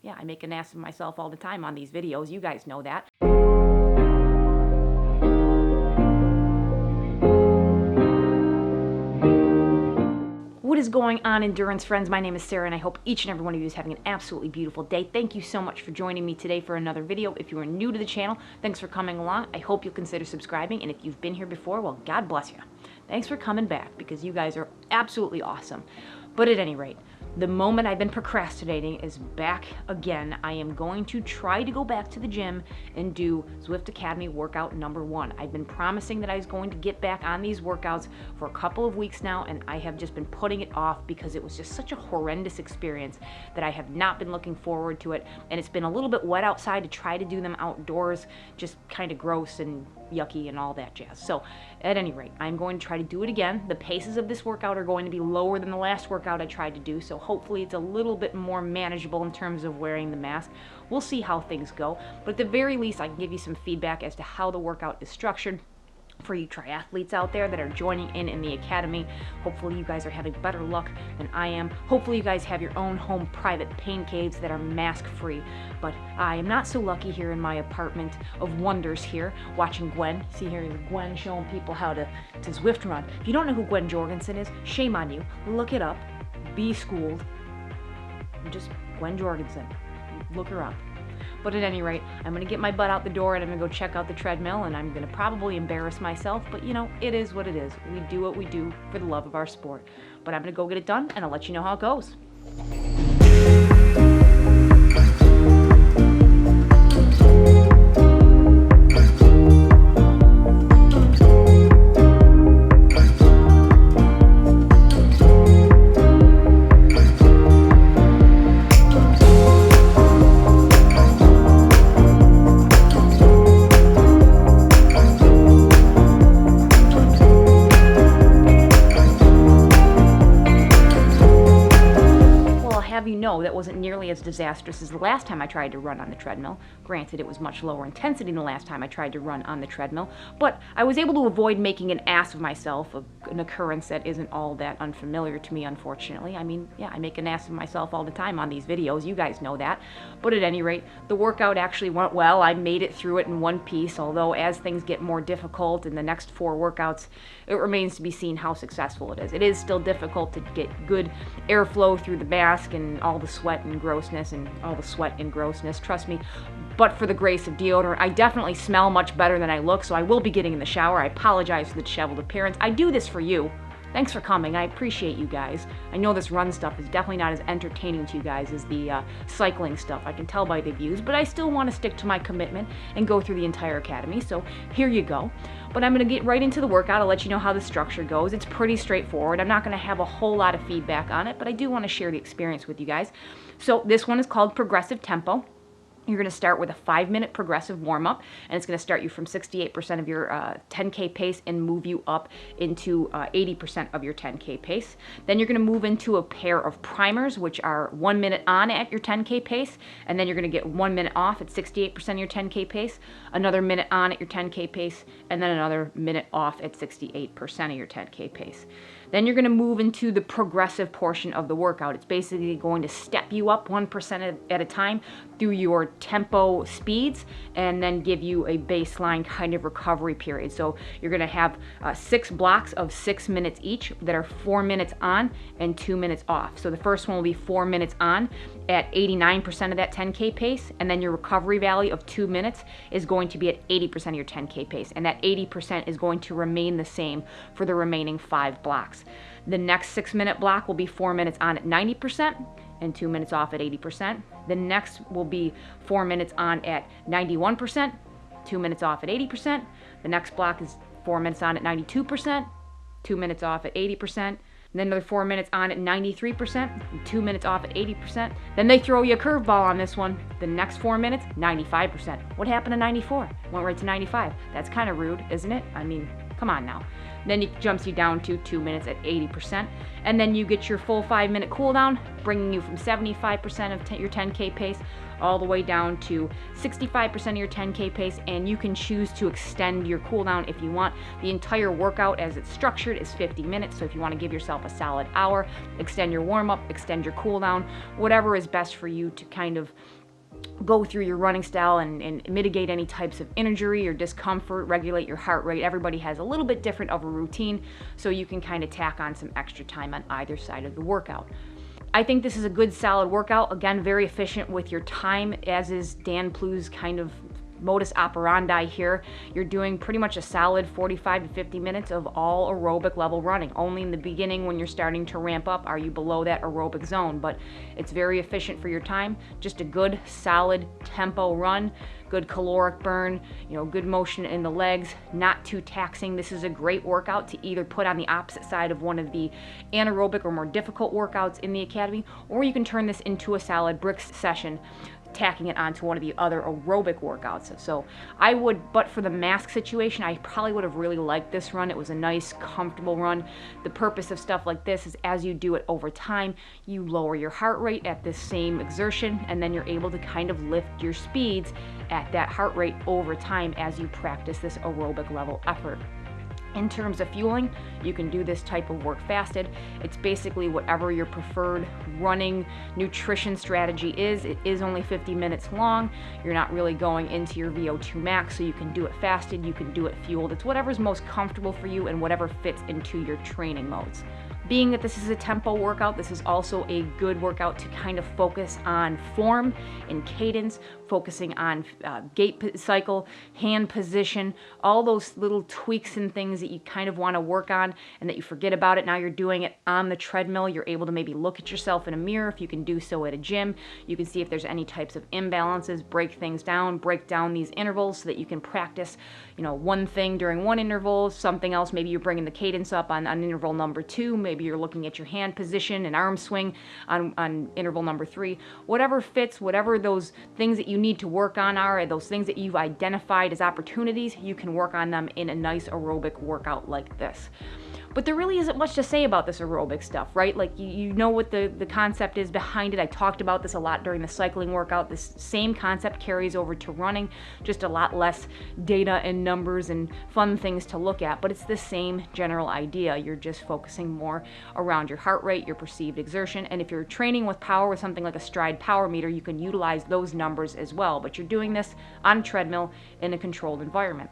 Yeah, I make an ass of myself all the time on these videos. You guys know that. What is going on, endurance friends? My name is Sarah, and I hope each and every one of you is having an absolutely beautiful day. Thank you so much for joining me today for another video. If you are new to the channel, thanks for coming along. I hope you'll consider subscribing, and if you've been here before, well, God bless you. Thanks for coming back, because you guys are absolutely awesome. But at any rate, the moment I've been procrastinating is back again. I am going to try to go back to the gym and do Zwift Academy workout number 1. I've been promising that I was going to get back on these workouts for a couple of weeks now, and I have just been putting it off because it was just such a horrendous experience that I have not been looking forward to it. And it's been a little bit wet outside to try to do them outdoors, just kind of gross and yucky and all that jazz. So at any rate, I'm going to try to do it again. The paces of this workout are going to be lower than the last workout I tried to do, so hopefully it's a little bit more manageable in terms of wearing the mask. We'll see how things go, but at the very least I can give you some feedback as to how the workout is structured for you triathletes out there that are joining in the academy. Hopefully you guys are having better luck than I am. Hopefully you guys have your own home private pain caves that are mask free. But I am not so lucky here in my apartment of wonders here, watching Gwen. See here, Gwen showing people how to Zwift run. If you don't know who Gwen Jorgensen is, shame on you. Look it up. Be schooled. Just Gwen Jorgensen. Look her up. But at any rate, I'm going to get my butt out the door and I'm going to go check out the treadmill, and I'm going to probably embarrass myself, but you know, it is what it is. We do what we do for the love of our sport. But I'm going to go get it done, and I'll let you know how it goes. That wasn't nearly as disastrous as the last time I tried to run on the treadmill. Granted, it was much lower intensity than the last time I tried to run on the treadmill, but I was able to avoid making an ass of myself, an occurrence that isn't all that unfamiliar to me, unfortunately. I mean, yeah, I make an ass of myself all the time on these videos. You guys know that. But at any rate, the workout actually went well. I made it through it in one piece, although as things get more difficult in the next 4 workouts, it remains to be seen how successful it is. It is still difficult to get good airflow through the mask and all the sweat and grossness trust me. But for the grace of deodorant, I definitely smell much better than I look, so I will be getting in the shower. I apologize for the disheveled appearance. I do this for you. Thanks for coming. I appreciate you guys. I know this run stuff is definitely not as entertaining to you guys as the cycling stuff. I can tell by the views, but I still want to stick to my commitment and go through the entire academy, so here you go. But I'm going to get right into the workout. I'll let you know how the structure goes. It's pretty straightforward. I'm not going to have a whole lot of feedback on it, but I do want to share the experience with you guys. So this one is called Progressive Tempo. You're going to start with a 5-minute progressive warm-up, and it's going to start you from 68% of your 10K pace and move you up into 80% of your 10K pace. Then you're going to move into a pair of primers, which are 1 minute on at your 10K pace, and then you're going to get 1 minute off at 68% of your 10K pace, another minute on at your 10K pace, and then another minute off at 68% of your 10K pace. Then you're going to move into the progressive portion of the workout. It's basically going to step you up 1% at a time through your tempo speeds and then give you a baseline kind of recovery period. So you're going to have 6 blocks of 6 minutes each that are 4 minutes on and 2 minutes off. So the first one will be 4 minutes on at 89% of that 10K pace, and then your recovery value of 2 minutes is going to be at 80% of your 10K pace, and that 80% is going to remain the same for the remaining 5 blocks. The next 6-minute block will be 4 minutes on at 90% and 2 minutes off at 80%. The next will be 4 minutes on at 91%, 2 minutes off at 80%. The next block is 4 minutes on at 92%, 2 minutes off at 80%. And then another 4 minutes on at 93%, 2 minutes off at 80%. Then they throw you a curveball on this one. The next 4 minutes, 95%. What happened to 94? Went right to 95. That's kind of rude, isn't it? I mean, Come on now. Then it jumps you down to 2 minutes at 80%. And then you get your full 5-minute cool down, bringing you from 75% of your 10K pace all the way down to 65% of your 10K pace. And you can choose to extend your cool down if you want. The entire workout as it's structured is 50 minutes. So if you want to give yourself a solid hour, extend your warm up, extend your cool down, whatever is best for you to kind of go through your running style and mitigate any types of injury or discomfort, regulate your heart rate. Everybody has a little bit different of a routine, so you can kind of tack on some extra time on either side of the workout. I think this is a good solid workout. Again, very efficient with your time, as is Dan Plu's kind of modus operandi here. You're doing pretty much a solid 45 to 50 minutes of all aerobic level running. Only in the beginning, when you're starting to ramp up, are you below that aerobic zone, but it's very efficient for your time. Just a good solid tempo run, good caloric burn, good motion in the legs, not too taxing. This is a great workout to either put on the opposite side of one of the anaerobic or more difficult workouts in the academy, or you can turn this into a solid bricks session, tacking it onto one of the other aerobic workouts. So I would, but for the mask situation, I probably would have really liked this run. It was a nice, comfortable run. The purpose of stuff like this is as you do it over time, you lower your heart rate at this same exertion, and then you're able to kind of lift your speeds at that heart rate over time as you practice this aerobic level effort. In terms of fueling, you can do this type of work fasted. It's basically whatever your preferred running nutrition strategy is. It is only 50 minutes long. You're not really going into your VO2 max, so you can do it fasted, you can do it fueled. It's whatever's most comfortable for you and whatever fits into your training modes. Being that this is a tempo workout, this is also a good workout to kind of focus on form and cadence, focusing on gait cycle, hand position, all those little tweaks and things that you kind of want to work on and that you forget about it. Now you're doing it on the treadmill. You're able to maybe look at yourself in a mirror if you can do so at a gym. You can see if there's any types of imbalances, break things down, break down these intervals so that you can practice, one thing during one interval, something else. Maybe you're bringing the cadence up on interval number 2. Maybe you're looking at your hand position and arm swing on interval number 3. Whatever fits, whatever those things that you need to work on are, those things that you've identified as opportunities, you can work on them in a nice aerobic workout like this. But there really isn't much to say about this aerobic stuff, right? Like, you know what the concept is behind it. I talked about this a lot during the cycling workout. This same concept carries over to running, just a lot less data and numbers and fun things to look at, but it's the same general idea. You're just focusing more around your heart rate, your perceived exertion, and if you're training with power with something like a stride power meter, you can utilize those numbers as well, but you're doing this on a treadmill in a controlled environment.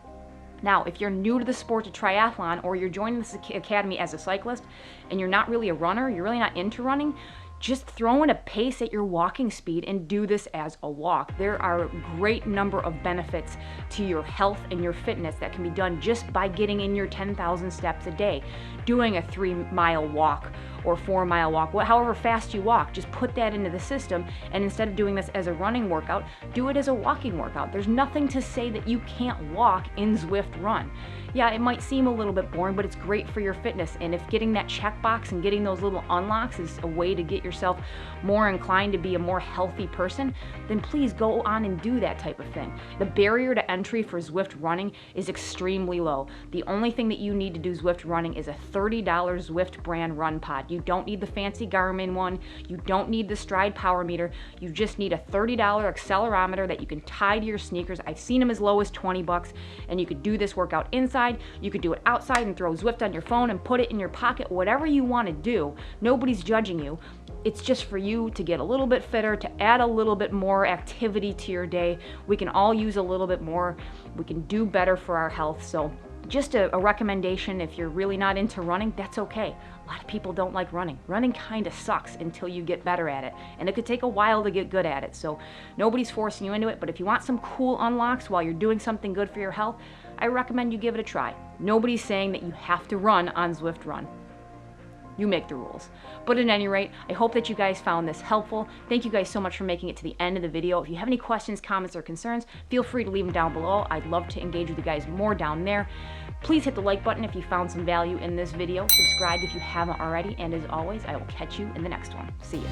Now, if you're new to the sport of triathlon, or you're joining this academy as a cyclist and you're not really a runner, you're really not into running, just throw in a pace at your walking speed and do this as a walk. There are a great number of benefits to your health and your fitness that can be done just by getting in your 10,000 steps a day, doing a 3-mile walk or 4-mile walk, however fast you walk. Just put that into the system, and instead of doing this as a running workout, do it as a walking workout. There's nothing to say that you can't walk in Zwift Run. Yeah, it might seem a little bit boring, but it's great for your fitness, and if getting that checkbox and getting those little unlocks is a way to get yourself more inclined to be a more healthy person, then please go on and do that type of thing. The barrier to entry for Zwift running is extremely low. The only thing that you need to do Zwift running is a $30 Zwift brand run pod. You don't need the fancy Garmin one. You don't need the Stride power meter. You just need a $30 accelerometer that you can tie to your sneakers. I've seen them as low as 20 bucks, and you could do this workout inside. You could do it outside and throw Zwift on your phone and put it in your pocket, whatever you want to do. Nobody's judging you. It's just for you to get a little bit fitter, to add a little bit more activity to your day. We can all use a little bit more. We can do better for our health. So just a recommendation, if you're really not into running, that's okay. A lot of people don't like running. Running kind of sucks until you get better at it, and it could take a while to get good at it. So nobody's forcing you into it, but if you want some cool unlocks while you're doing something good for your health, I recommend you give it a try. Nobody's saying that you have to run on Zwift Run. You make the rules. But at any rate, I hope that you guys found this helpful. Thank you guys so much for making it to the end of the video. If you have any questions, comments, or concerns, feel free to leave them down below. I'd love to engage with you guys more down there. Please hit the like button if you found some value in this video. Subscribe if you haven't already. And as always, I will catch you in the next one. See you.